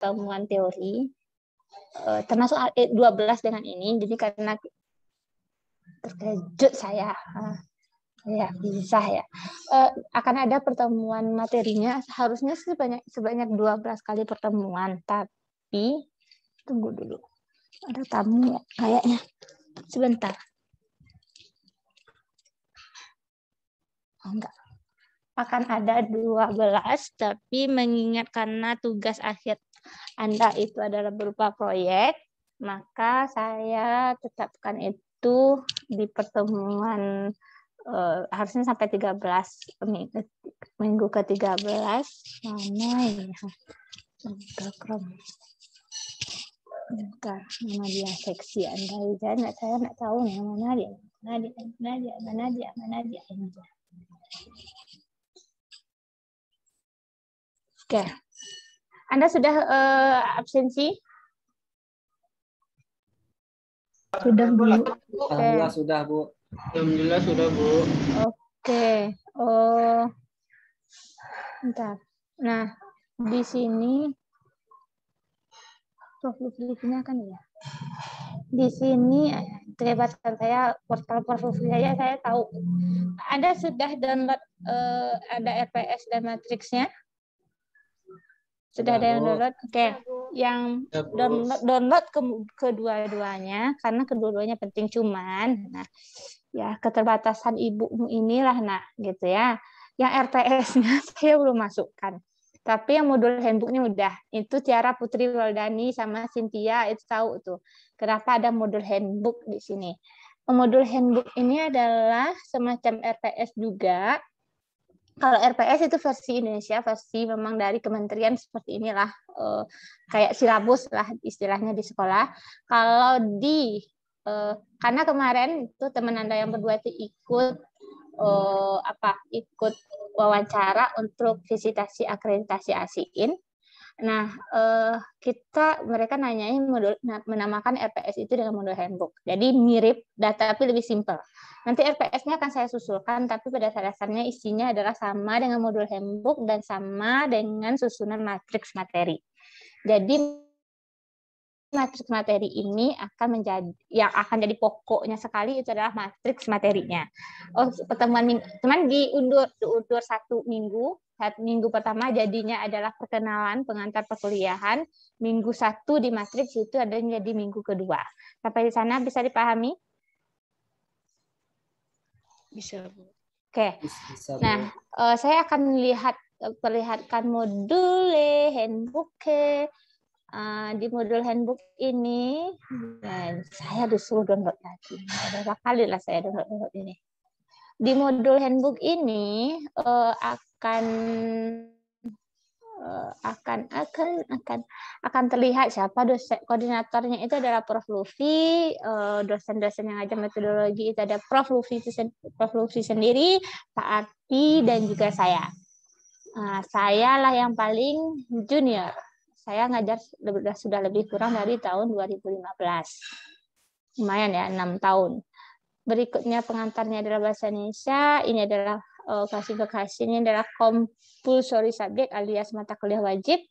pertemuan teori, termasuk 12 dengan ini. Jadi karena terkejut saya, ya bisa ya. Akan ada pertemuan materinya, harusnya sebanyak 12 kali pertemuan. Tapi tunggu dulu, ada tamu ya, kayaknya. Sebentar. Enggak. Akan ada 12, tapi mengingat karena tugas akhir Anda itu adalah berupa proyek, maka saya tetapkan itu di pertemuan harusnya sampai 13 minggu ke-13. Mana ini? Bentar, nama dia seksi Anda. Saya nggak tahu nih mana dia. Mana dia. Oke. Anda sudah absensi? Sudah, Bu. Alhamdulillah sudah, Bu. Alhamdulillah sudah, Bu. Oke. Bentar. Nah, di sini Prof. Lutfi-nya kan ya. Di sini kehebatan saya, portal Prof. Lutfi saya tahu. Anda sudah download ada RPS dan matriksnya? Sudah ada yang download? Oke. Yang download kedua-duanya, karena kedua-duanya penting, cuman nah ya keterbatasan ibumu inilah gitu ya. Yang RPS-nya saya belum masukkan. Tapi yang modul handbook-nya udah. Itu Tiara Putri Waldani sama Cynthia itu tahu tuh. Kenapa ada modul handbook di sini. Modul handbook ini adalah semacam RPS juga. Kalau RPS itu versi Indonesia, versi memang dari kementerian seperti inilah, kayak silabus lah istilahnya di sekolah. Kalau karena kemarin itu teman Anda yang berdua itu ikut ikut wawancara untuk visitasi akreditasi ASIIN. Nah, mereka nanyain menamakan RPS itu dengan modul handbook. Jadi mirip data tapi lebih simpel. Nanti RPS-nya akan saya susulkan, tapi pada dasarnya isinya adalah sama dengan modul handbook dan sama dengan susunan matriks materi. Jadi matriks materi ini akan jadi pokoknya sekali itu adalah matriks materinya. Pertemuan cuman diundur 1 minggu. Minggu pertama jadinya adalah perkenalan pengantar perkuliahan. Minggu 1 di matriks itu ada jadi minggu kedua. Sampai di sana bisa dipahami? Bisa, Bu. Oke. Nah, saya akan perlihatkan modul handbook di modul handbook ini. Dan saya disuruh download lagi. Berapa kali lah saya download ini. Di modul handbook ini akan terlihat siapa dosen koordinatornya. Itu adalah Prof. Lutfi, dosen-dosen yang ajar metodologi itu ada Prof. Lutfi sendiri, Pak Arti, dan juga saya. Saya lah yang paling junior. Saya ngajar sudah lebih kurang dari tahun 2015. Lumayan ya, 6 tahun. Berikutnya pengantarnya adalah bahasa Indonesia. Ini adalah klasifikasi, ini adalah compulsory subject alias mata kuliah wajib.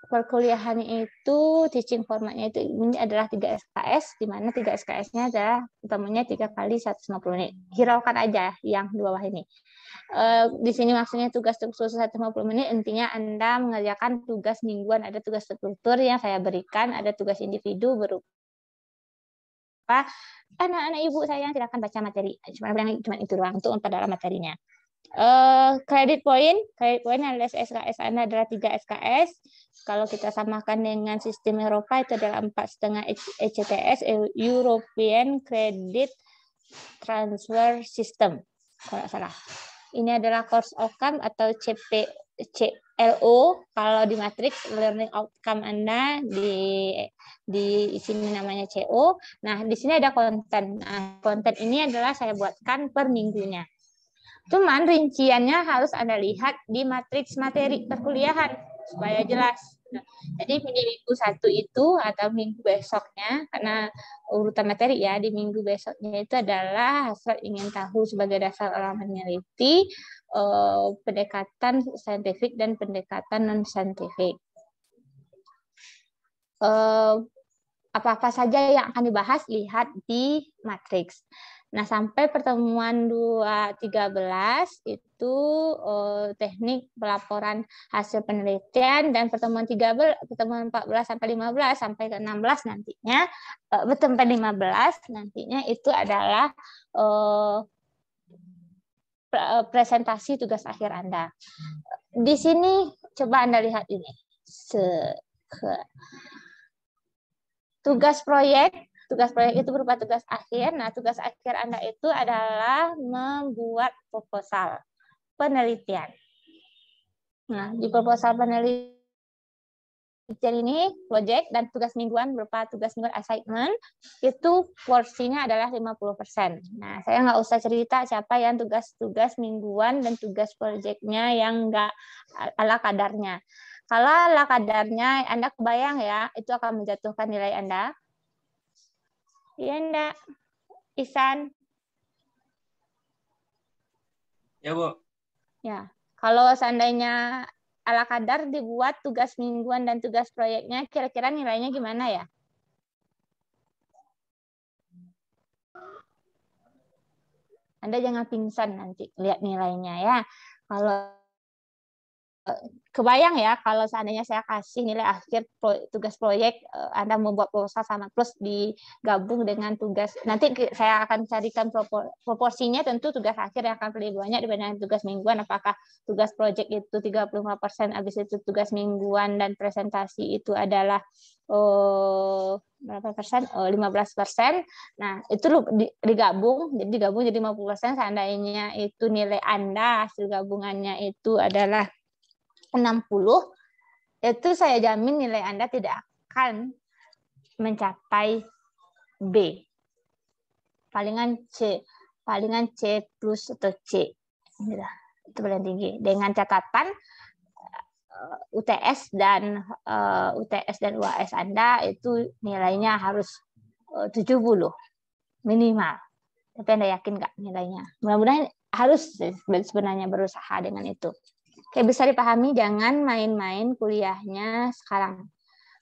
Perkuliahannya itu, teaching formatnya itu ini adalah 3 SKS, di mana 3 SKS-nya adalah utamanya 3 kali 150 menit. Hiraukan aja yang di bawah ini. Di sini maksudnya tugas khusus 150 menit, intinya Anda mengerjakan tugas mingguan, ada tugas struktur yang saya berikan, ada tugas individu berupa anak-anak ibu saya silakan baca materi. Cuma itu doang untuk pada materinya. Kredit poin alias SKS Anda adalah 3 SKS. Kalau kita samakan dengan sistem Eropa itu adalah 4,5 ECTS, European Credit Transfer System. Kalau salah. Ini adalah course outcome atau CLO. Kalau di matriks learning outcome Anda di sini namanya CO. Nah, di sini ada konten. Nah, konten ini adalah saya buatkan per minggunya. Cuman rinciannya harus Anda lihat di matriks materi perkuliahan supaya jelas. Nah, jadi di minggu 1 itu atau minggu besoknya, karena urutan materi ya, di minggu besoknya itu adalah hasil ingin tahu sebagai dasar orang meneliti, pendekatan saintifik dan pendekatan non saintifik. apa-apa saja yang akan dibahas, lihat di matriks. Nah, sampai pertemuan 13 itu teknik pelaporan hasil penelitian, dan pertemuan 14 sampai 15 sampai ke 16 nantinya, sampai 15 nantinya itu adalah presentasi tugas akhir Anda. Di sini coba Anda lihat ini. Tugas proyek itu berupa tugas akhir. Nah, tugas akhir Anda itu adalah membuat proposal penelitian. Nah, di proposal penelitian ini, proyek dan tugas mingguan berupa tugas mingguan assignment, itu porsinya adalah 50%. Nah, saya nggak usah cerita siapa yang tugas-tugas mingguan dan tugas proyeknya yang nggak ala kadarnya. Kalau ala kadarnya, Anda kebayang ya, itu akan menjatuhkan nilai Anda. Iya enggak? Ihsan? Ya, Bu. Ya. Kalau seandainya ala kadar dibuat tugas mingguan dan tugas proyeknya, kira-kira nilainya gimana ya? Anda jangan pingsan nanti lihat nilainya ya. Kalau kebayang ya, kalau seandainya saya kasih nilai akhir tugas proyek, Anda membuat proposal sama plus digabung dengan tugas, nanti saya akan carikan proporsinya, tentu tugas akhir yang akan lebih banyak dibandingkan tugas mingguan. Apakah tugas proyek itu 35%, habis itu tugas mingguan dan presentasi itu adalah berapa persen? 15%. Nah, itu digabung, jadi 50%. Seandainya itu nilai Anda, hasil gabungannya itu adalah 60, itu saya jamin nilai Anda tidak akan mencapai B. Palingan C plus atau C. Itu paling tinggi. Dengan catatan UTS dan UAS Anda itu nilainya harus 70 minimal. Tapi Anda yakin nggak nilainya? Mudah-mudahan harus sebenarnya berusaha dengan itu. Kayak bisa dipahami, jangan main-main kuliahnya sekarang.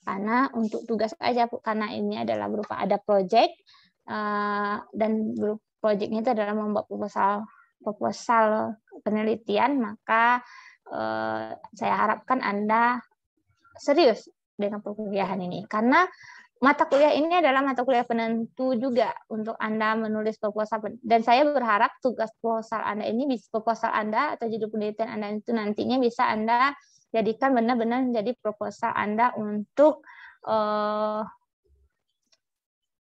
Karena untuk tugas aja, karena ini adalah berupa ada project, dan projectnya itu adalah membuat proposal penelitian, maka saya harapkan Anda serius dengan perkuliahan ini. Karena mata kuliah ini adalah mata kuliah penentu juga untuk Anda menulis proposal. Dan saya berharap tugas proposal Anda ini, proposal Anda atau judul penelitian Anda itu nantinya bisa Anda jadikan benar-benar menjadi proposal Anda untuk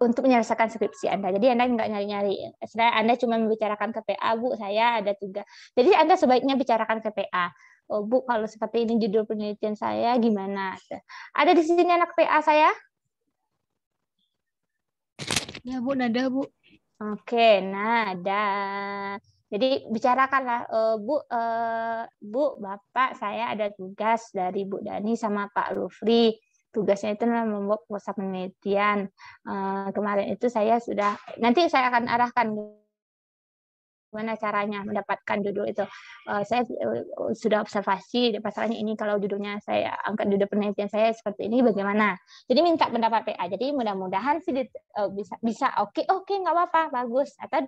menyelesaikan skripsi Anda. Jadi Anda nggak nyari-nyari. Anda cuma membicarakan ke PA, Bu, saya ada tugas. Jadi Anda sebaiknya bicarakan ke PA. Oh, Bu, kalau seperti ini judul penelitian saya gimana? Ada di sini anak PA saya? Ya, Bu, nada, Bu. Oke, nada. Jadi bicarakanlah, Bu, Bapak, saya ada tugas dari Bu Dani sama Pak Lufri. Tugasnya itu adalah membuat proposal penelitian. Kemarin itu saya sudah, nanti saya akan arahkan gimana caranya mendapatkan judul itu. Saya sudah observasi pasalnya ini, kalau judulnya saya angkat judul penelitian saya seperti ini bagaimana. Jadi minta pendapat PA. Jadi mudah-mudahan sih bisa oke nggak apa-apa, bagus. Atau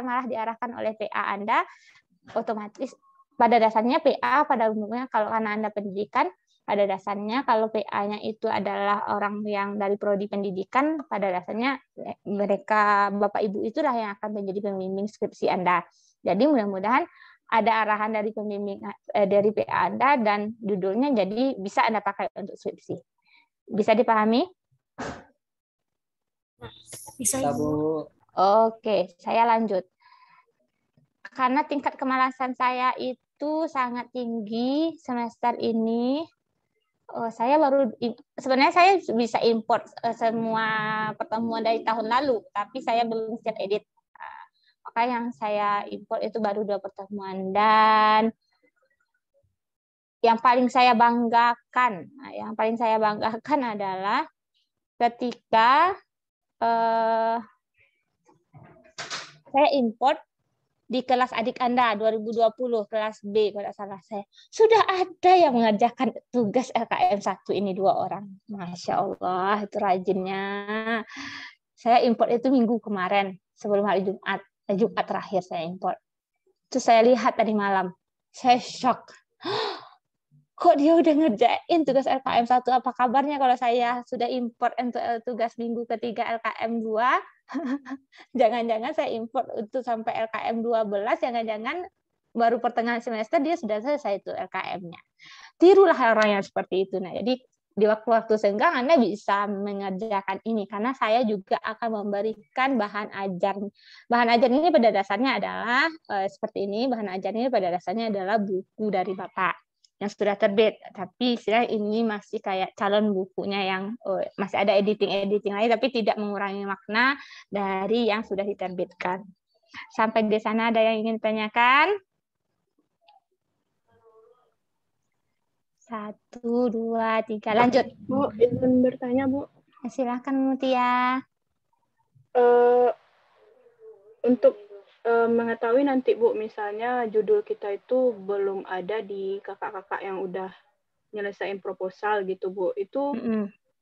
malah diarahkan oleh PA Anda, otomatis pada dasarnya PA pada umumnya kalau karena Anda pendidikan, pada dasarnya kalau PA-nya itu adalah orang yang dari prodi pendidikan, pada dasarnya mereka Bapak Ibu itulah yang akan menjadi pembimbing skripsi Anda. Jadi mudah-mudahan ada arahan dari pembimbing dari PA Anda dan judulnya jadi bisa Anda pakai untuk skripsi. Bisa dipahami? Bisa, Bu. Oke, saya lanjut. Karena tingkat kemalasan saya itu sangat tinggi semester ini, sebenarnya saya bisa import semua pertemuan dari tahun lalu, tapi saya belum siap edit. Maka yang saya import itu baru 2 pertemuan. Dan yang paling saya banggakan adalah ketika saya import di kelas adik Anda 2020 kelas B kalau salah saya sudah ada yang mengerjakan tugas LKM 1 ini 2 orang. Masya Allah, itu rajinnya. Saya import itu minggu kemarin sebelum hari Jumat terakhir saya import. Terus saya lihat tadi malam, saya shock. Kok dia udah ngerjain tugas LKM 1? Apa kabarnya kalau saya sudah import untuk tugas minggu ketiga LKM 2? Jangan-jangan saya import untuk sampai LKM 12, jangan-jangan baru pertengahan semester dia sudah selesai itu LKM-nya. Tirulah orang yang seperti itu. Nah, jadi di waktu-waktu senggang Anda bisa mengerjakan ini karena saya juga akan memberikan bahan ajar. Bahan ajar ini pada dasarnya adalah seperti ini. Bahan ajar ini pada dasarnya adalah buku dari Bapak yang sudah terbit, tapi istilah ini masih kayak calon bukunya yang masih ada editing lain, tapi tidak mengurangi makna dari yang sudah diterbitkan. Sampai di sana ada yang ingin tanyakan? 1, 2, 3, lanjut. Bu, izin bertanya, Bu. Silakan Mutia. Untuk mengetahui nanti, Bu, misalnya judul kita itu belum ada di kakak-kakak yang udah nyelesain proposal gitu, Bu. Itu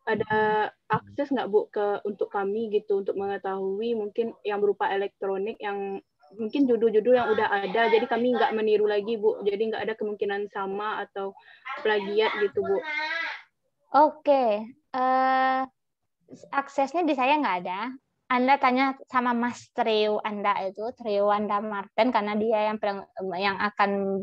ada akses nggak, Bu, untuk kami gitu, untuk mengetahui mungkin yang berupa elektronik, yang mungkin judul-judul yang udah ada, jadi kami nggak meniru lagi, Bu. Jadi nggak ada kemungkinan sama atau plagiat gitu, Bu. Oke. Aksesnya di saya nggak ada. Anda tanya sama Mas Trio Anda itu, Trio Anda Martin, karena dia yang akan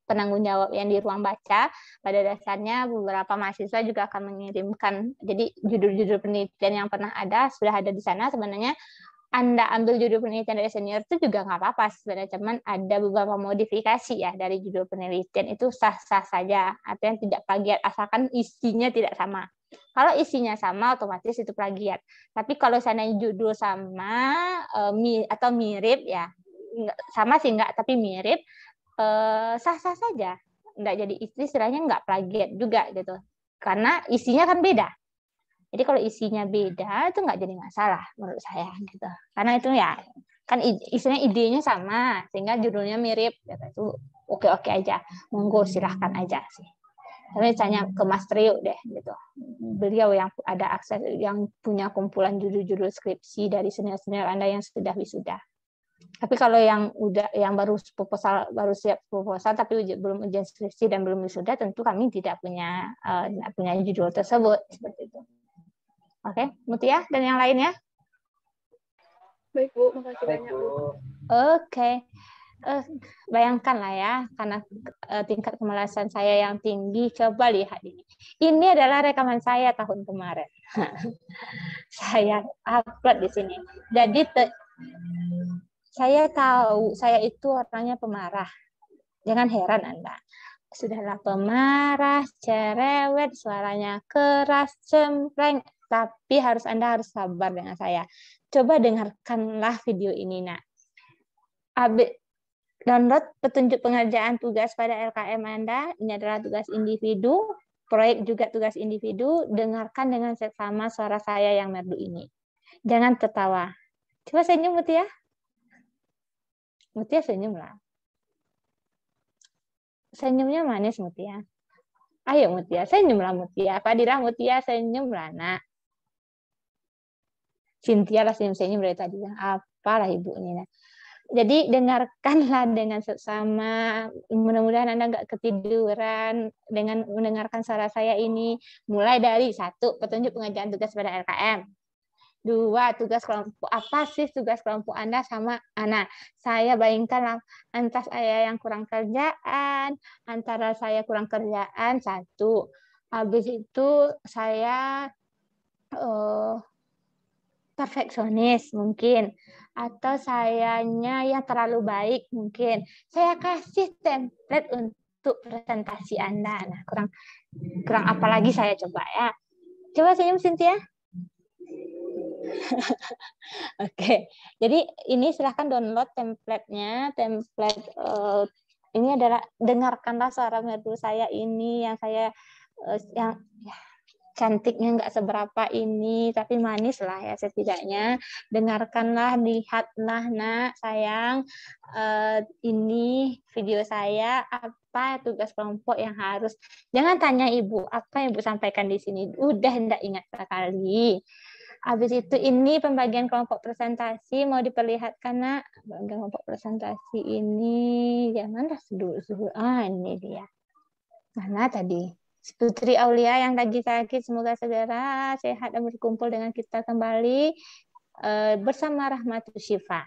penanggung jawab yang di ruang baca. Pada dasarnya beberapa mahasiswa juga akan mengirimkan, jadi judul-judul penelitian yang pernah ada, sudah ada di sana. Sebenarnya Anda ambil judul penelitian dari senior itu juga nggak apa-apa sebenarnya, cuman ada beberapa modifikasi ya dari judul penelitian, itu sah-sah saja, artinya tidak plagiat, asalkan isinya tidak sama. Kalau isinya sama, otomatis itu plagiat. Tapi kalau seandainya judul sama atau mirip ya, sama sih enggak, tapi mirip, sah-sah saja. Enggak jadi istilahnya enggak plagiat juga gitu. Karena isinya kan beda. Jadi kalau isinya beda itu enggak jadi masalah menurut saya gitu. Karena itu ya kan isinya idenya sama sehingga judulnya mirip gitu. Itu oke-oke aja. Monggo silahkan aja sih. Tapi tanya ke Mas Trio deh gitu. Beliau yang ada akses, yang punya kumpulan judul-judul skripsi dari senior-senior Anda yang sudah wisuda. Tapi kalau yang baru siap proposal tapi belum ujian skripsi dan belum wisuda, tentu kami tidak punya judul tersebut seperti itu. Oke, Mutia dan yang lainnya? Baik, Bu, makasih banyak, Bu. Oke. Bayangkan lah ya, karena tingkat kemalasan saya yang tinggi, coba lihat ini. Ini adalah rekaman saya tahun kemarin. Saya upload di sini. Jadi saya tahu saya itu orangnya pemarah. Jangan heran Anda. Sudahlah pemarah, cerewet, suaranya keras, cempreng, tapi Anda harus sabar dengan saya. Coba dengarkanlah video ini, Nak. Download petunjuk pengerjaan tugas pada LKM Anda. Ini adalah tugas individu, proyek juga tugas individu. Dengarkan dengan seksama suara saya yang merdu ini. Jangan tertawa. Coba senyum, Mutia. Mutia senyumlah. Senyumnya manis, Mutia. Ayo, Mutia. Senyumlah, Mutia. Fadira, Mutia, senyumlah, Nak. Cynthia lah senyum-senyum dari tadi. Apalah ibu ini, Nak. Jadi dengarkanlah dengan seksama. Mudah-mudahan Anda nggak ketiduran dengan mendengarkan suara saya ini. Mulai dari 1, petunjuk pengerjaan tugas pada LKM. 2, tugas kelompok. Apa sih tugas kelompok Anda sama anak? Saya bayangkan antara saya yang kurang kerjaan, antara saya kurang kerjaan 1. Habis itu saya perfeksionis mungkin, atau sayanya yang terlalu baik mungkin. Saya kasih template untuk presentasi Anda. Nah, kurang apa lagi saya coba ya. Coba senyum Cynthia. Oke. Jadi ini silahkan download template-nya. Template ini adalah dengarkanlah suara merdu saya ini yang saya cantiknya nggak seberapa ini, tapi manis lah ya setidaknya. Dengarkanlah, lihatlah nak, sayang, ini video saya, apa tugas kelompok yang harus. Jangan tanya ibu, apa yang ibu sampaikan di sini. Udah tidak ingat sekali. Habis itu ini pembagian kelompok presentasi mau diperlihatkan nak. Pembagian kelompok presentasi ini, jangan dulu. Ini dia. Mana tadi? Putri Aulia yang lagi sakit, semoga segera sehat dan berkumpul dengan kita kembali bersama Rahmatul Syifa.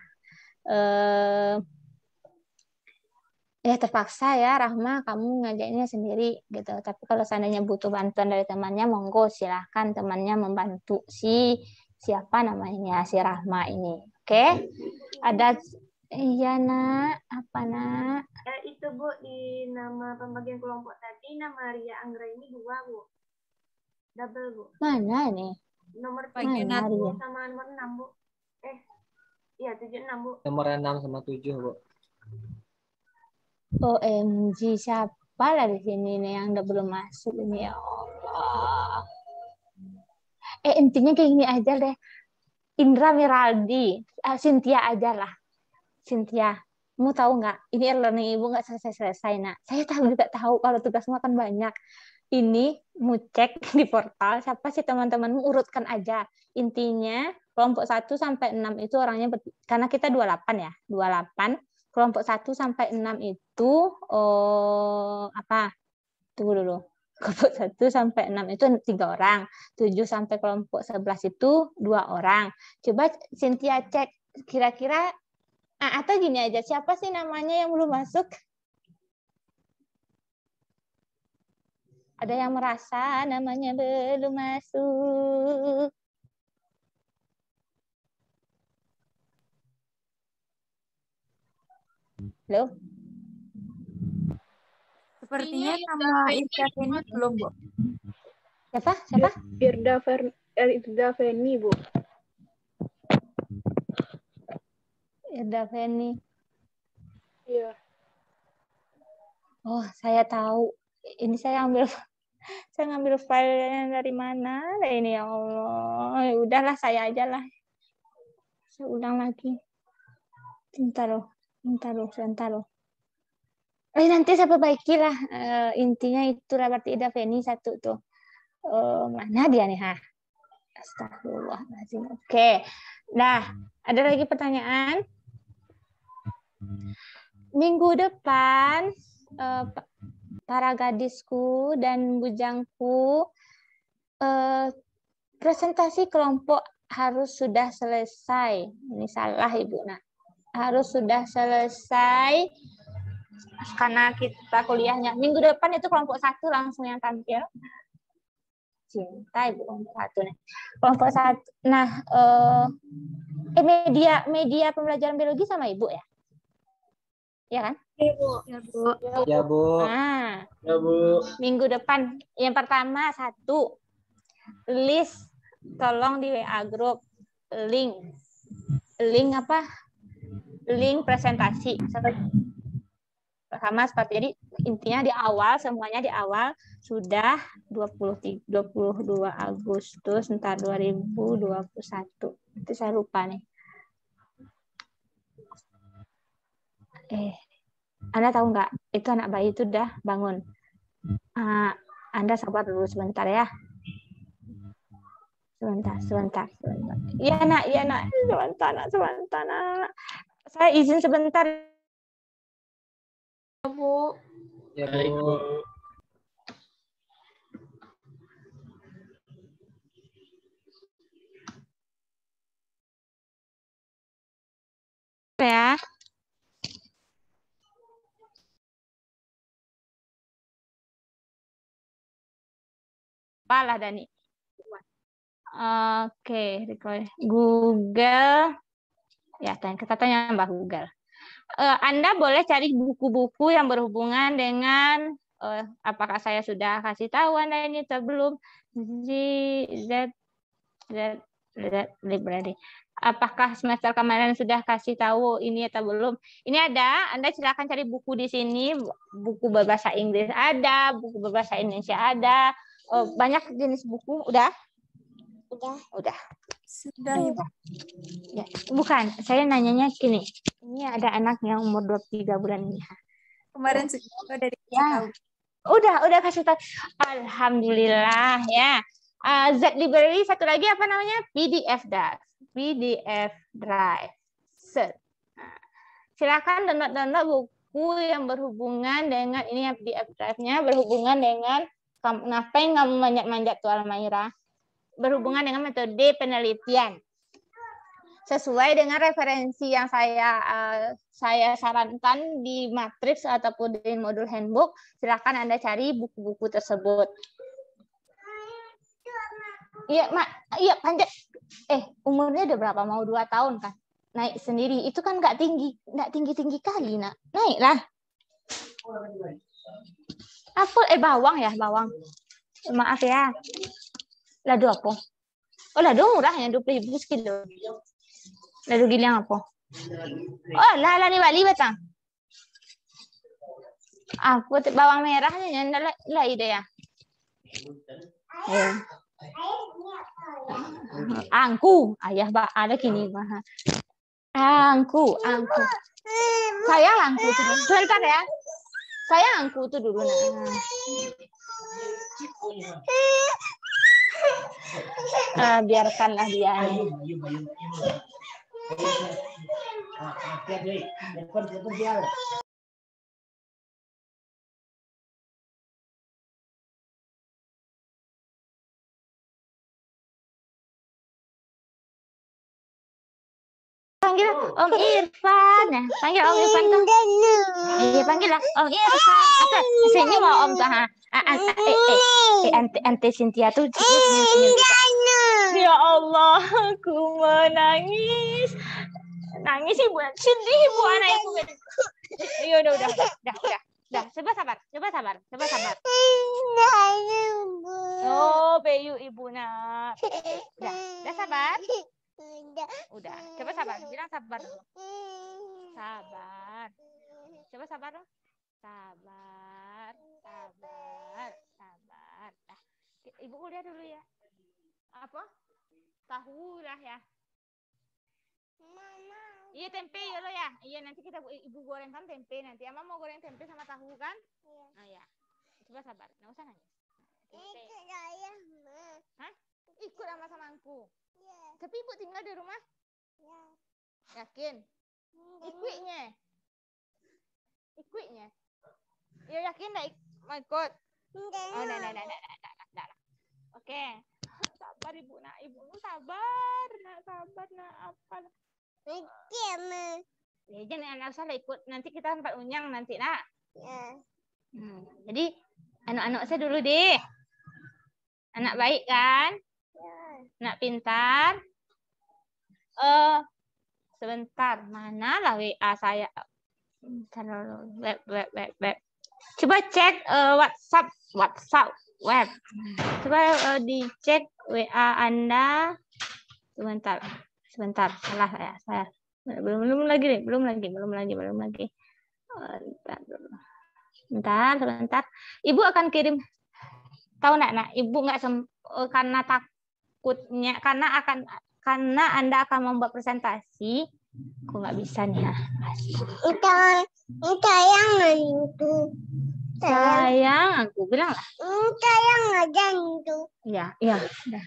Ya terpaksa ya Rahma, kamu ngajaknya sendiri gitu. Tapi kalau seandainya butuh bantuan dari temannya, monggo silahkan temannya membantu siapa namanya si Rahma ini. Oke? Ada iya nak, apa nak? Itu Bu, di nama pembagian kelompok tadi, nama Ria Anggra ini 2 Bu. Double Bu. Mana nih? Nomor Mana 7 Ria? sama nomor 6 Bu. Iya 76 Bu. Nomor 6 sama 7 Bu. OMG, siapa lah di sini nih yang udah belum masuk ini ya Allah. Intinya kayak gini aja deh. Indra Miraldi, Cynthia aja lah. Cynthia, mau tahu nggak? Ini e-learning ibu nggak selesai nak. Saya juga tahu kalau tugasmu akan banyak. Ini mau cek di portal siapa sih teman-temanmu, urutkan aja. Intinya kelompok 1 sampai 6 itu orangnya karena kita 28 ya, 28. Kelompok 1 sampai 6 itu apa? Tunggu dulu. Kelompok 1 sampai 6 itu 3 orang. 7 sampai kelompok 11 itu 2 orang. Coba Cynthia cek kira-kira atau gini aja, siapa sih namanya yang belum masuk? Ada yang merasa namanya belum masuk? Halo? Sepertinya nama Irka ini belum, Bu. Siapa? Irda Feni, Bu. Irda Feni. Iya. Oh, saya tahu. Ini saya ngambil file dari mana? Ini ya Allah. Udahlah saya aja lah. Saya ulang lagi. Sebentar loh. Nanti saya perbaiki lah. Intinya itu berarti Irda Feni 1 tuh. Mana dia nih? Astagfirullahaladzim. Oke. Nah, ada lagi pertanyaan? Minggu depan para gadisku dan bujangku presentasi kelompok harus sudah selesai. Ini salah Ibu. Nah, harus sudah selesai karena kita kuliahnya minggu depan itu kelompok 1 langsung yang tampil. Cinta Ibu kelompok 1 nih. Kelompok 1. Nah, media pembelajaran biologi sama Ibu ya? Ya kan? Iya, Bu. Ya, Bu. Nah, Ya, Bu. minggu depan yang pertama 1 list, tolong di WA group link apa? Link presentasi. Sama seperti jadi intinya di awal, semuanya di awal sudah 22 Agustus entar 2021. Itu saya lupa nih. Anda tahu nggak? Itu anak bayi itu udah bangun. Anda sabar dulu sebentar ya. Sebentar. Iya nak. Sebentar nak. Saya izin sebentar. Bu. Ya, Bu. Ya. Apalah Dani. Oke, Google. Ya, kita tanya Mbak Google. Anda boleh cari buku-buku yang berhubungan dengan apakah saya sudah kasih tahu Anda ini atau belum? Z library. Apakah semester kemarin sudah kasih tahu ini atau belum? Ini ada, Anda silakan cari buku di sini, buku berbahasa Inggris ada, buku berbahasa Indonesia ada, banyak jenis buku. Udah? Udah. Sudah, Ibu. Ya, bukan. Saya nanyanya gini. Ini ada anak yang umur 23 bulan ini. Kemarin sudah dari Ya. tahu. Udah kasih tahu. Alhamdulillah ya. Z Library, satu lagi apa namanya? PDF Drive. Set. Silakan download buku yang berhubungan dengan ini ya, PDF Drive-nya berhubungan dengan ngapain kamu manjat-manjat tuh Almaira? Berhubungan dengan metode penelitian. Sesuai dengan referensi yang saya sarankan di matriks ataupun di modul handbook, silakan Anda cari buku-buku tersebut. Iya, iya panjat. Umurnya udah berapa? Mau 2 tahun kan? Naik sendiri. Itu kan nggak tinggi kali, Nak. Naiklah. Apel, bawang ya, bawang. Maaf ya. Lado apa? Oh, lado murah ya, 20.000 sekilo. Lado giling apa? Oh, lah ni bali batang. Apa bawang merahnya yang lah ide ya. Angku, ayah ada kini mah. Angku. Saya angku tuh. Sebentar ya. Saya angku tuh dulu. Biarkanlah dia. Panggil Om Irfan ya, panggil Om Irfan tuh. Iya panggil lah Om Irfan. Sini mau Om tuh. Ante Cynthia tuh. Ya Allah, aku menangis. Nangis Ibu, sedih Ibu anak itu. Iya udah. Coba sabar. Oh, Bayu Ibu nak. Udah sabar. Udah, coba sabar. Bilang sabar dulu. Sabar. Coba sabar dong. Sabar. Nah, Ibu kuliah dulu ya. Apa? Tahu lah ya. Mama. Iya tempe ya lo ya. Iya nanti kita Ibu gorengkan tempe nanti. Ama mau goreng tempe sama tahu kan? Iya. Oh ya. Coba sabar. Nggak usah nangis. Ikut ayah, Ma. Hah? Ikut sama aku. Ya. Tapi Ibu tinggal di rumah? Ya. Yakin? Ikutnya. Ya yakin enggak mau ikut? Enggak. Oh, enggak. Oke. Sabar Ibu nak. Ibu sabar. Apa? Oke, Ma. Ya jangan usah ikut. Nanti kita tempat unyang nanti, Nak. Ya. Jadi anak-anak saya dulu deh. Anak baik kan? Anak pintar. Sebentar, manalah WA saya. Web. Coba cek WhatsApp web. Coba dicek WA Anda. Sebentar. Salah saya. Belum lagi. Sebentar. Ibu akan kirim. Tahu nak? Ibu nggak karena takutnya karena Anda akan membuat presentasi. Aku nggak bisa nih ya. Sayang, aku bilang lah. Sayang aja itu. Iya, udah.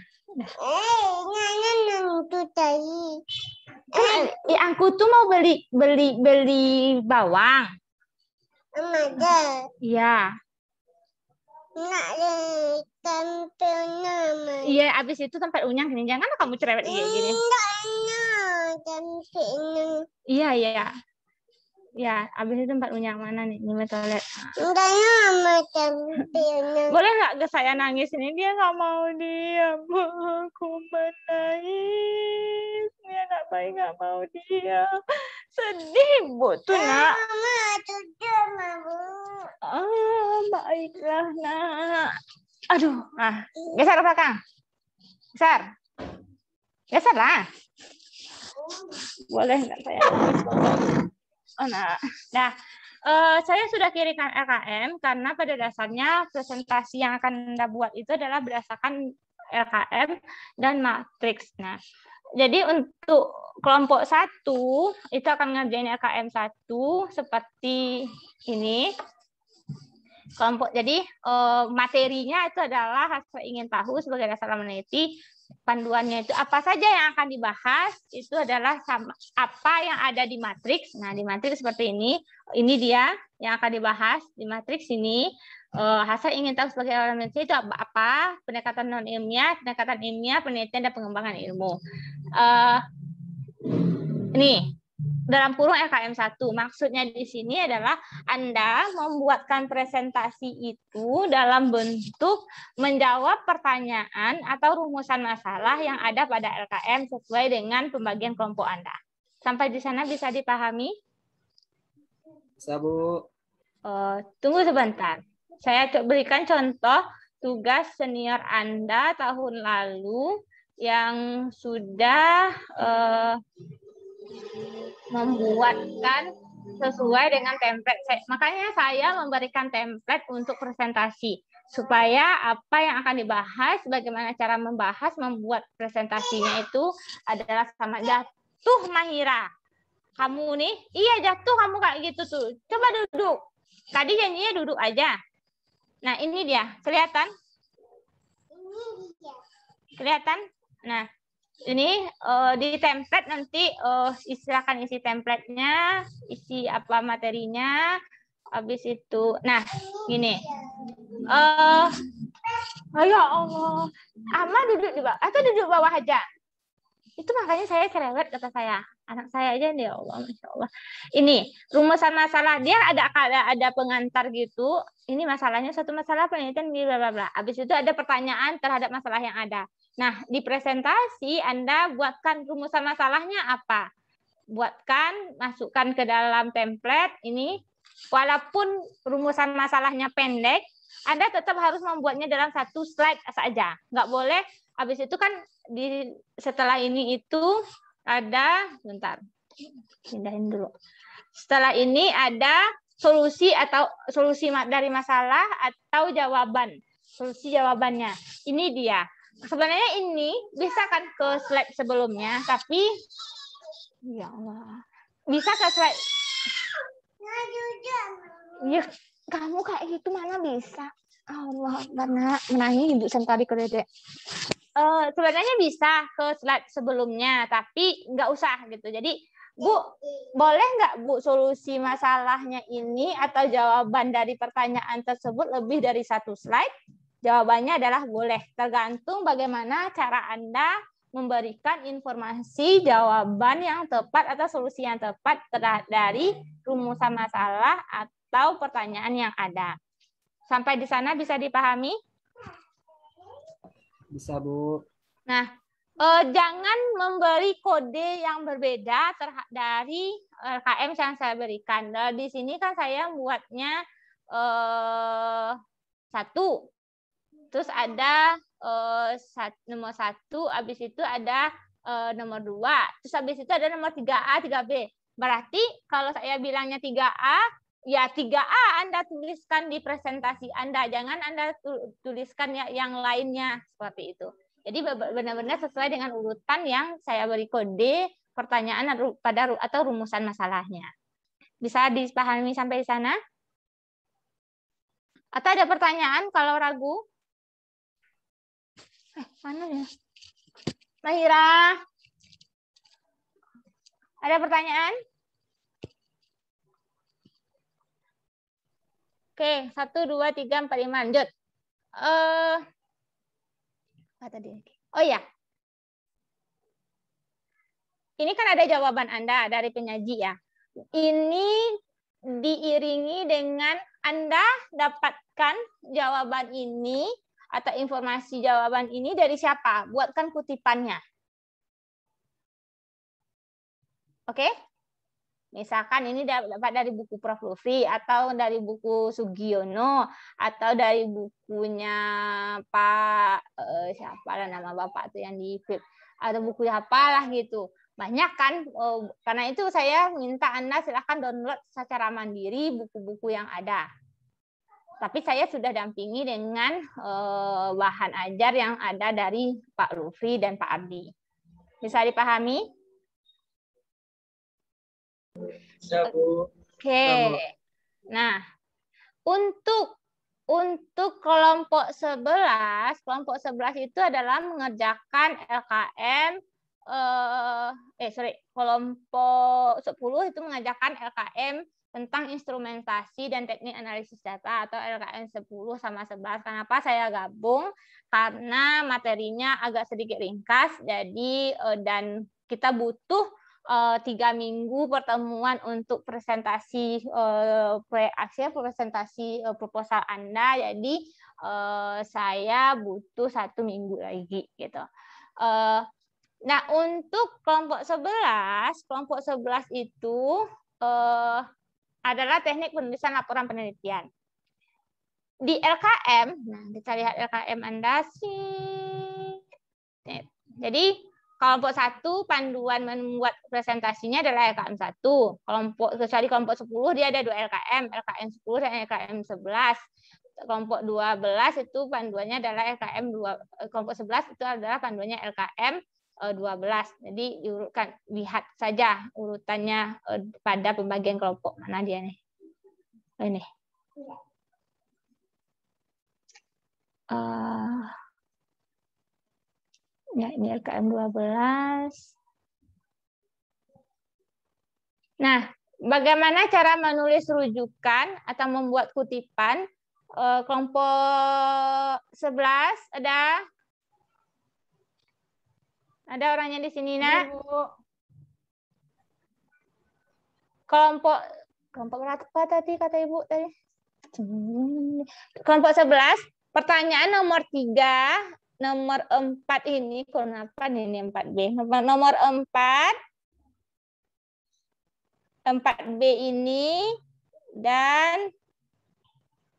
Aku tuh mau beli bawang. Iya. Iya, abis itu tempat unyang gini. Jangan kamu cerewet gini. Iya. Ya, abis itu tempat unyang mana nih? Ini toilet. Boleh nggak ke saya nangis ini? Dia nggak mau diam. Aku menangis. Dia nggak mau diam. Sedih, Bu. Tuh, Nak. Baiklah, Nak. Aduh, geser ke belakang. Geser lah. Boleh nggak saya? Oh, nah. Saya sudah kirimkan LKM karena pada dasarnya presentasi yang akan Anda buat itu adalah berdasarkan LKM dan matriks. Nah, jadi untuk kelompok 1 itu akan ngerjain LKM 1 seperti ini. Jadi materinya itu adalah hasil ingin tahu sebagai dasar meneliti. Panduannya itu apa saja yang akan dibahas itu adalah sama apa yang ada di matriks. Nah, di matriks seperti ini. Ini dia yang akan dibahas di matriks ini. Hasil ingin tahu sebagai orang meneliti itu apa? Pendekatan non ilmiah, pendekatan ilmiah, penelitian dan pengembangan ilmu. Ini dalam kurung LKM 1. Maksudnya di sini adalah Anda membuatkan presentasi itu dalam bentuk menjawab pertanyaan atau rumusan masalah yang ada pada LKM sesuai dengan pembagian kelompok Anda. Sampai di sana bisa dipahami? Bisa, Bu. Tunggu sebentar. Saya berikan contoh tugas senior Anda tahun lalu yang sudah membuatkan sesuai dengan template. Makanya saya memberikan template untuk presentasi supaya apa yang akan dibahas, bagaimana cara membahas, membuat presentasinya itu adalah sama. Jatuh Mahira, kamu nih, iya jatuh kamu kayak gitu tuh. Coba duduk. Tadi janjinya duduk aja. Nah ini dia, kelihatan? Kelihatan? Nah. Ini di template nanti silakan isi template-nya, isi apa materinya, habis itu. Nah, gini. Ayo Allah, Ama duduk di bawah atau duduk bawah aja. Itu makanya saya cerewet kata saya. Anak saya aja nih, ya Allah, Masya Allah. Ini rumusan masalah dia ada pengantar gitu. Ini masalahnya satu masalah penelitian bla bla bla. Habis itu ada pertanyaan terhadap masalah yang ada. Nah, di presentasi Anda buatkan rumusan masalahnya apa? Buatkan, masukkan ke dalam template ini. Walaupun rumusan masalahnya pendek, Anda tetap harus membuatnya dalam satu slide saja. Nggak boleh, habis itu kan setelah ini itu ada, bentar, pindahin dulu. Setelah ini ada solusi dari masalah atau jawaban. Solusi jawabannya. Ini dia. Sebenarnya ini bisa kan ke slide sebelumnya, tapi ya Allah, bisa ke slide. Ya, kamu kayak gitu mana bisa? Allah, karena menangis Ibu Sentari ke Dedek. Sebenarnya bisa ke slide sebelumnya, tapi nggak usah gitu. Jadi, Bu, boleh nggak Bu solusi masalahnya ini atau jawaban dari pertanyaan tersebut lebih dari satu slide? Jawabannya adalah boleh, tergantung bagaimana cara Anda memberikan informasi jawaban yang tepat atau solusi yang tepat dari rumusan masalah atau pertanyaan yang ada. Sampai di sana bisa dipahami? Bisa, Bu. Nah, jangan memberi kode yang berbeda dari LKM yang saya berikan. Di sini kan saya buatnya 1. Terus ada nomor 1, habis itu ada nomor 2, terus habis itu ada nomor 3A, 3B. Berarti kalau saya bilangnya 3A, ya 3A Anda tuliskan di presentasi Anda. Jangan Anda tuliskan yang lainnya seperti itu. Jadi benar-benar sesuai dengan urutan yang saya beri kode pertanyaan atau rumusan masalahnya. Bisa dipahami sampai di sana? Atau ada pertanyaan kalau ragu? Mana ya? Mahira. Ada pertanyaan? Oke, 1, 2, 3, 4, 5, lanjut. Apa tadi? Oh ya. Ini kan ada jawaban Anda dari penyaji ya. Ini diiringi dengan Anda dapatkan jawaban ini atau informasi jawaban ini dari siapa? Buatkan kutipannya. Oke? Misalkan ini dapat dari buku Prof. Lufri, atau dari buku Sugiono, atau dari bukunya Pak, siapa lah nama Bapak itu yang di flip, atau buku apalah gitu. Banyak kan, karena itu saya minta Anda silahkan download secara mandiri buku-buku yang ada. Tapi saya sudah dampingi dengan bahan ajar yang ada dari Pak Lufri dan Pak Ardi. Bisa dipahami? Bisa, Bu. Oke. Nah, untuk kelompok 11 itu adalah mengerjakan LKM kelompok 10 itu mengerjakan LKM tentang instrumentasi dan teknik analisis data atau LKM 10 sama 11. Kenapa saya gabung? Karena materinya agak sedikit ringkas, jadi dan kita butuh 3 minggu pertemuan untuk presentasi proyek aksi, presentasi proposal Anda. Jadi saya butuh 1 minggu lagi gitu. Nah, untuk kelompok 11 itu adalah teknik penulisan laporan penelitian. Di LKM, nah kita lihat LKM Anda sih. Jadi kelompok 1 panduan membuat presentasinya adalah LKM 1. Kecuali kelompok 10 dia ada 2 LKM 10 dan LKM 11. Kelompok 12 itu panduannya adalah LKM 2. Kelompok 11 itu adalah panduannya LKM 12. Jadi diurutkan, lihat saja urutannya pada pembagian kelompok mana dia nih. Ini. Ya, ini LKM 12. Nah, bagaimana cara menulis rujukan atau membuat kutipan? Kelompok 11 ada orangnya di sini, Nak? Kelompok berapa tadi kata Ibu tadi? Kelompok 11, pertanyaan nomor 3, nomor 4 ini, kenapa ini 4B? Nomor 4B ini, dan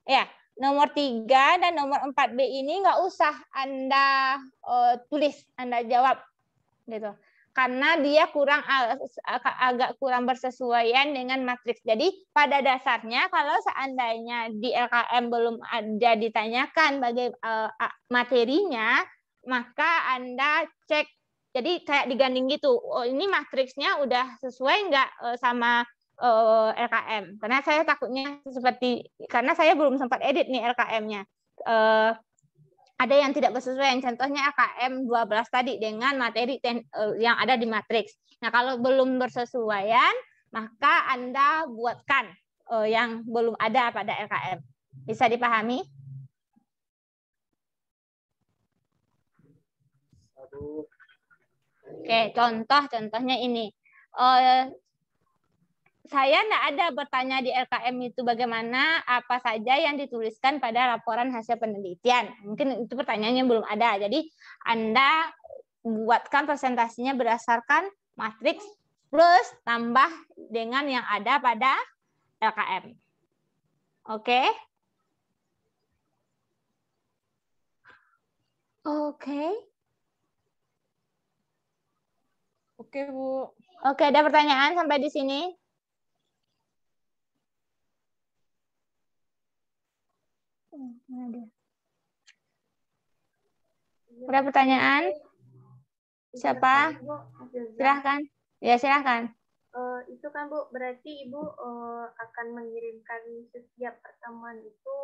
ya, nomor 3 dan nomor 4B ini nggak usah Anda tulis, Anda jawab. Gitu. Karena dia agak kurang bersesuaian dengan matriks. Jadi pada dasarnya kalau seandainya di LKM belum ada ditanyakan materinya, maka Anda cek. Jadi kayak diganding gitu. Oh, ini matriksnya udah sesuai nggak sama LKM? Karena saya takutnya karena saya belum sempat edit nih LKM-nya. Ada yang tidak bersesuaian, contohnya LKM 12 tadi dengan materi yang ada di matriks. Nah, kalau belum bersesuaian, maka Anda buatkan yang belum ada pada LKM. Bisa dipahami? Oke, contohnya ini. Saya tidak ada bertanya di LKM itu bagaimana apa saja yang dituliskan pada laporan hasil penelitian. Mungkin itu pertanyaannya belum ada. Jadi Anda buatkan presentasinya berdasarkan matriks plus tambah dengan yang ada pada LKM. Oke? Oke. Oke, Bu. Oke, ada pertanyaan sampai di sini? Ada pertanyaan? Siapa? Silahkan. Ya, silahkan. Itu kan Bu, berarti Ibu akan mengirimkan setiap pertemuan itu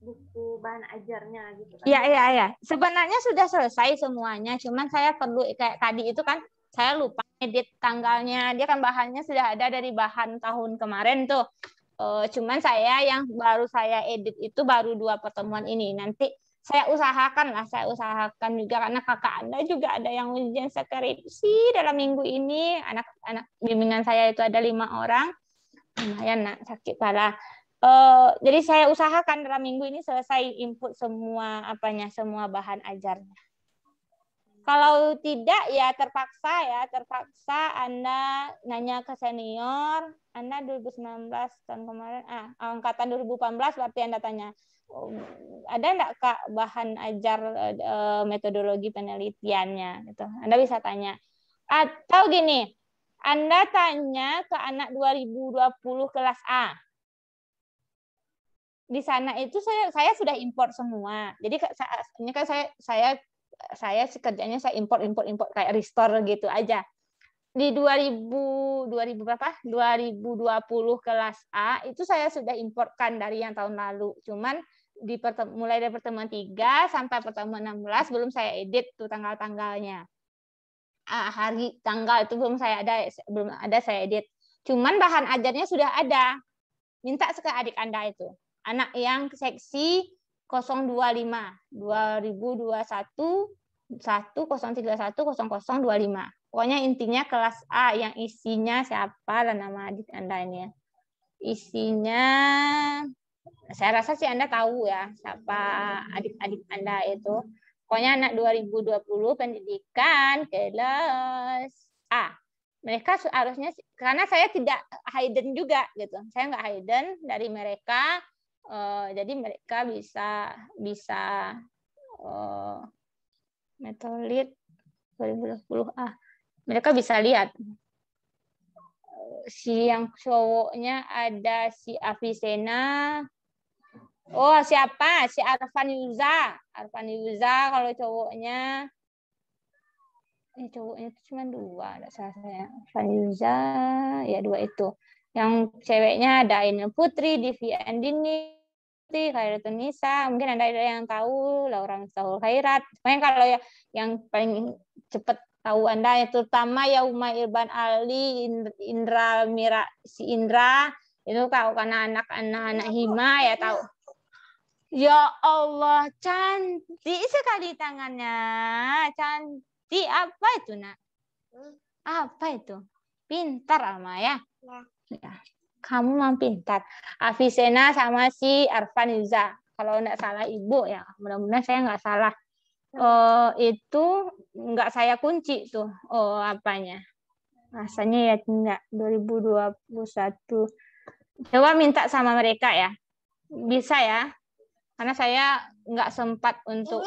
buku bahan ajarnya gitu kan? Iya. Sebenarnya sudah selesai semuanya, cuman saya perlu kayak tadi itu kan saya lupa edit tanggalnya. Dia kan bahannya sudah ada dari bahan tahun kemarin tuh. Cuman yang baru saya edit itu baru 2 pertemuan ini. Nanti saya usahakan juga karena kakak Anda juga ada yang ujian skripsi dalam minggu ini. Anak bimbingan saya itu ada 5 orang. Lumayan nak sakit parah. Jadi saya usahakan dalam minggu ini selesai input semua semua bahan ajarnya. Kalau tidak ya terpaksa Anda nanya ke senior, Anda 2019 tahun kemarin, angkatan 2018 berarti Anda tanya, ada enggak Kak bahan ajar metodologi penelitiannya gitu. Anda bisa tanya. Atau gini, Anda tanya ke anak 2020 kelas A. Di sana itu saya sudah import semua. Jadi ini kan saya kerjanya saya import kayak restore gitu aja. Di 2000 berapa? 2020 kelas A itu saya sudah importkan dari yang tahun lalu. Cuman mulai dari pertemuan 3 sampai pertemuan 16 belum saya edit tuh tanggal-tanggalnya. Hari tanggal itu belum ada saya edit. Cuman bahan ajarnya sudah ada. Minta ke adik Anda itu. Anak yang seksi 025 2021 1031 0025. Pokoknya intinya kelas A yang isinya siapa dan nama adik Anda ini ya. Isinya saya rasa sih Anda tahu ya siapa adik-adik Anda itu. Pokoknya anak 2020 pendidikan kelas A. Mereka harusnya, karena saya tidak hidden juga gitu. Saya nggak hidden dari mereka, jadi mereka bisa Metolit 2020 mereka bisa lihat. Si yang cowoknya ada si Avicenna. Oh, siapa? Si Arfan Yuza. Kalau cowoknya cowoknya itu cuma 2, enggak salah saya. Arfan Yuza, ya 2 itu. Yang ceweknya ada Ainul Putri, Divi Andini, Khairatun Nisa. Mungkin ada yang tahu, Laura Mustahul Khairat. Pokoknya kalau yang paling cepat tahu Anda itu terutama Yauma Irban Ali, Indra Mira, si Indra itu tahu karena anak-anak Hima ya tahu. Ya Allah, cantik sekali tangannya. Cantik. Apa itu, Nak? Apa itu? Pintar, Alma ya? Ya. Kamu memang pintar. Avicenna sama si Arfan Yuza. Kalau enggak salah ibu ya. Mudah-mudahan saya enggak salah. Itu enggak saya kunci tuh. Apanya? Rasanya ya enggak. 2021. Coba minta sama mereka ya. Bisa ya. Karena saya nggak sempat untuk.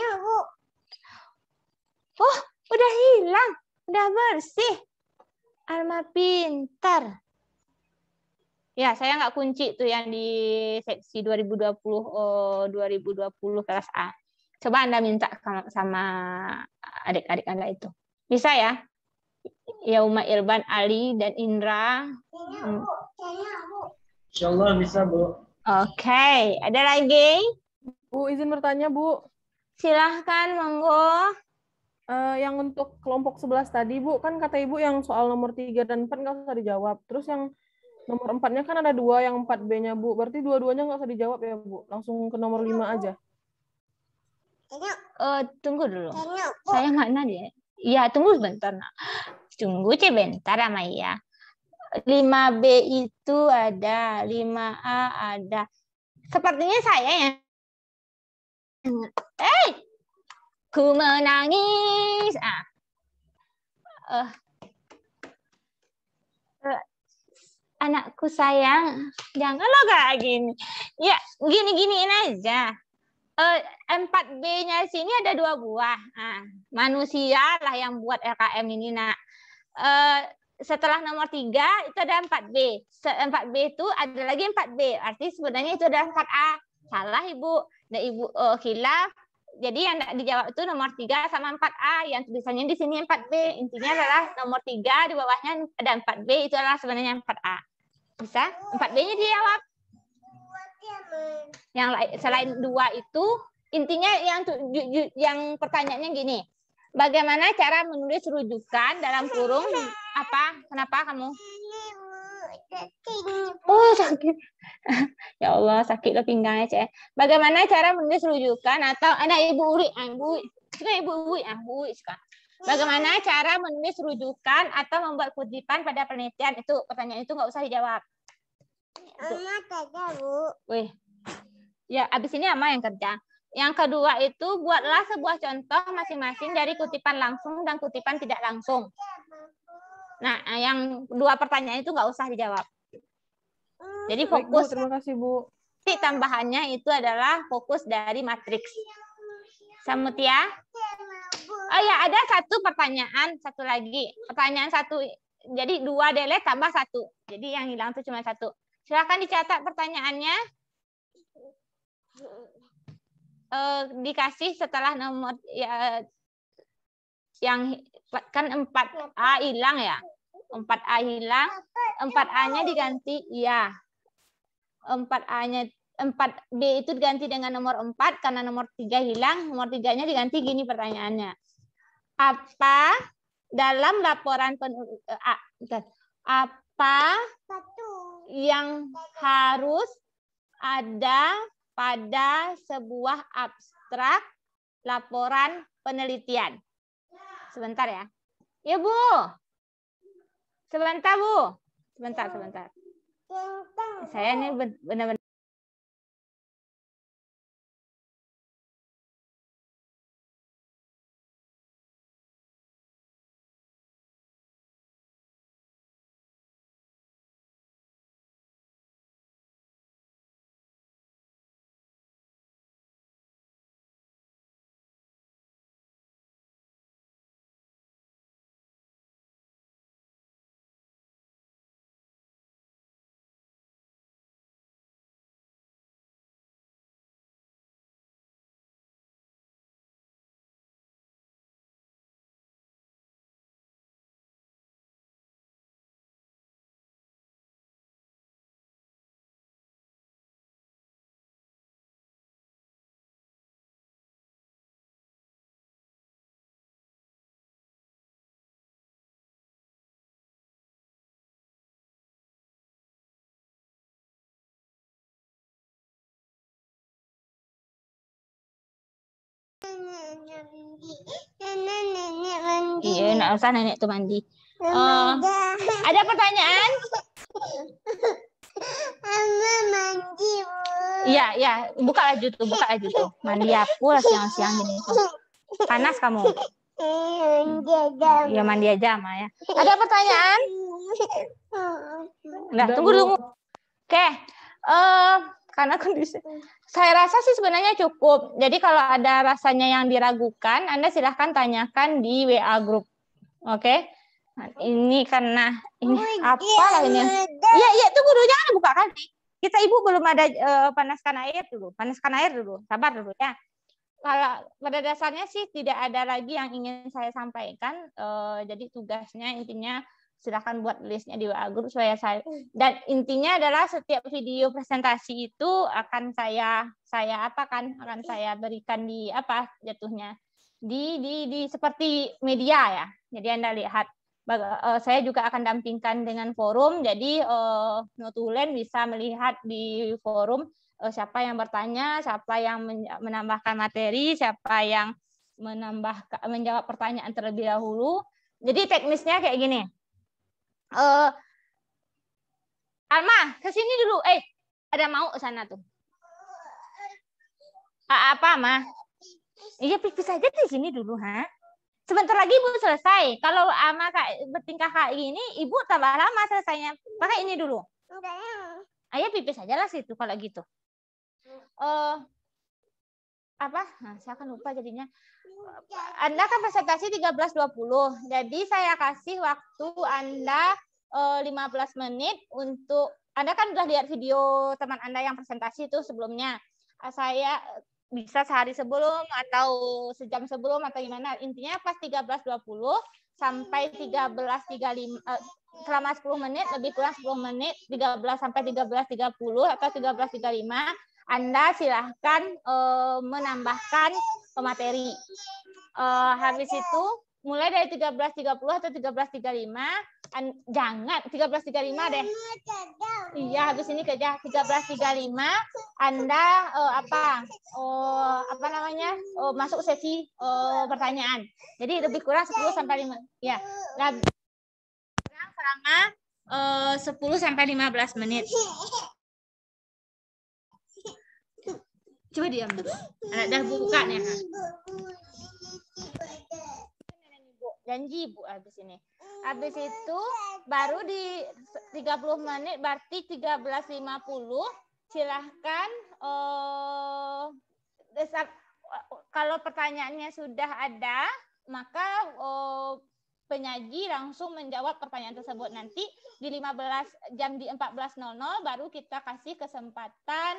Oh, udah hilang, udah bersih. Alma pintar. Ya, saya nggak kunci tuh yang di seksi 2020 kelas A. Coba Anda minta sama adik-adik Anda itu. Bisa ya? Yauma Irban Ali dan Indra. Insyaallah bisa, Bu. Oke, ada lagi? Bu, izin bertanya, Bu. Silahkan, monggo. Yang untuk kelompok 11 tadi, Bu, kan kata Ibu yang soal nomor 3 dan 4 nggak usah dijawab. Terus yang nomor 4-nya kan ada 2, yang 4B-nya, Bu. Berarti dua-duanya nggak usah dijawab ya, Bu? Langsung ke nomor 5 aja. Tunggu dulu. Saya mana dia? Iya, tunggu sebentar, Nak. Tunggu sebentar, Amaya. 5B itu ada, 5A ada. Sepertinya saya yang ku menangis. Anakku sayang, janganlah kayak gini. Ya, gini-giniin aja. 4B-nya sini ada 2 buah. Manusia lah yang buat LKM ini, Nak. Setelah nomor 3 itu ada 4B. 4B itu ada lagi 4B. Artinya sebenarnya itu adalah 4A. Salah, Ibu. Nah, Ibu khilaf. Jadi yang dijawab itu nomor 3 sama 4A. Yang tulisannya di sini 4B. Intinya adalah nomor 3 di bawahnya ada 4B. Itu adalah sebenarnya 4A. Bisa? 4B-nya dijawab. Yang selain 2 itu, intinya yang pertanyaannya gini. Bagaimana cara menulis rujukan dalam kurung apa? Kenapa kamu? Oh, sakit. Ya Allah, sakit lo pinggangnya, Cek. Bagaimana cara menulis rujukan atau ada Ibu Uri, Ibu Uri suka. Bagaimana cara menulis rujukan atau membuat kutipan pada penelitian? Itu pertanyaan itu nggak usah dijawab. Mama kerja, Bu. Wih. Ya, abis ini Ama yang kerja. Yang kedua itu buatlah sebuah contoh masing-masing dari kutipan langsung dan kutipan tidak langsung. Nah, yang 2 pertanyaan itu nggak usah dijawab. Jadi fokus. Baik, Bu, terima kasih, Bu. Tambahannya itu adalah fokus dari matriks. Samutia? Oh ya, ada satu pertanyaan, satu lagi. Pertanyaan satu, jadi 2 delete tambah 1. Jadi yang hilang itu cuma 1. Silakan dicatat pertanyaannya. Dikasih setelah nomor ya, yang kan 4A hilang ya. 4A hilang, 4A-nya diganti iya. 4A-nya 4B itu diganti dengan nomor 4 karena nomor 3 hilang, nomor 3-nya diganti gini pertanyaannya. Apa dalam laporan apa yang harus ada pada sebuah abstrak laporan penelitian? Sebentar ya. Ya, Bu. Sebentar, Bu. Sebentar. Saya ini benar-benar iya, nggak usah nenek tuh mandi. Ada pertanyaan? Iya, buka laju tuh. Mandi aku lah siang-siang gini tuh. Panas kamu. Ya mandi aja, Ma ya. Ada pertanyaan? Enggak, tunggu dulu. Oke. Karena kondisi saya rasa sih sebenarnya cukup. Jadi kalau ada rasanya yang diragukan, Anda silahkan tanyakan di WA group. Oke? Nah, ini karena ini apa ini? Iya, tunggu dulu, jangan buka kali. Kita Ibu belum ada panaskan air dulu. Sabar dulu ya. Kalau pada dasarnya sih tidak ada lagi yang ingin saya sampaikan. Jadi tugasnya intinya silahkan buat listnya di WA group supaya saya, dan intinya adalah setiap video presentasi itu akan saya berikan di apa jatuhnya di seperti media ya. Jadi Anda lihat, saya juga akan dampingkan dengan forum. Jadi notulen bisa melihat di forum siapa yang bertanya, siapa yang menambahkan materi, siapa yang menjawab pertanyaan terlebih dahulu. Jadi teknisnya kayak gini. Alma, ke sini dulu. Ada mau ke sana tuh. Apa, Ma? Iya, pipis aja di sini dulu, ha? Sebentar lagi Ibu selesai. Kalau Alma bertingkah kayak gini, Ibu tambah lama selesainya. Pakai ini dulu. Ayo pipis aja lah situ kalau gitu. Apa? Nah, saya akan lupa jadinya. Anda kan presentasi 13.20. Jadi saya kasih waktu Anda 15 menit untuk Anda kan sudah lihat video teman Anda yang presentasi itu sebelumnya. Saya bisa sehari sebelum atau sejam sebelum atau gimana. Intinya pas 13.20 sampai 13.35 selama 10 menit lebih kurang 10 menit 13 sampai 13.30 atau 13.35 Anda silahkan menambahkan materi. Habis itu mulai dari 13.30 atau 13.35, jangan 13.35 deh. Iya, habis ini kerja 13.35 Anda masuk sesi pertanyaan. Jadi lebih kurang 10 sampai 5 ya. Selama 10 sampai 15 menit. Coba diam dulu. Dah buka nih. Janji Ibu habis ini. Habis itu baru di 30 menit berarti 13.50 silahkan kalau pertanyaannya sudah ada maka penyaji langsung menjawab pertanyaan tersebut. Nanti di 14:00 baru kita kasih kesempatan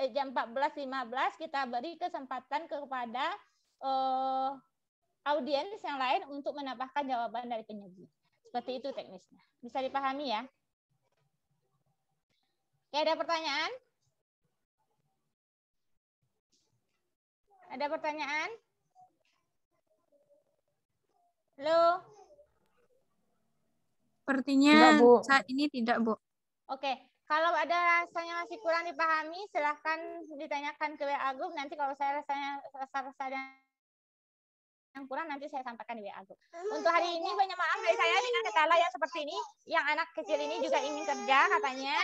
jam 14:15 kita beri kesempatan kepada audiens yang lain untuk menambahkan jawaban dari penyaji. Seperti itu teknisnya. Bisa dipahami ya? Ya, ada pertanyaan? Ada pertanyaan? Halo? Sepertinya saat ini tidak, Bu. Oke. Kalau ada rasanya masih kurang dipahami, silahkan ditanyakan ke WA Group. Nanti kalau saya rasa yang kurang, nanti saya sampaikan di WA Group. Untuk hari ini banyak maaf dari saya dengan kendala yang seperti ini. Yang anak kecil ini juga ingin kerja katanya,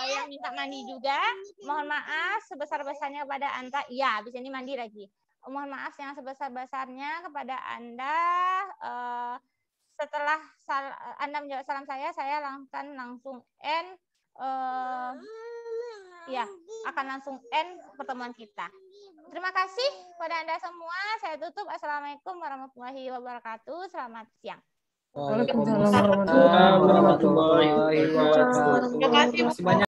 yang minta mandi juga. Mohon maaf sebesar-besarnya kepada Anda. Iya, habis ini mandi lagi. Mohon maaf yang sebesar-besarnya kepada Anda. Setelah Anda menjawab salam saya langsung end. Akan langsung end pertemuan kita. Terima kasih kepada Anda semua. Saya tutup. Assalamualaikum warahmatullahi wabarakatuh. Selamat siang. Waalaikumsalam warahmatullahi wabarakatuh. Terima kasih banyak.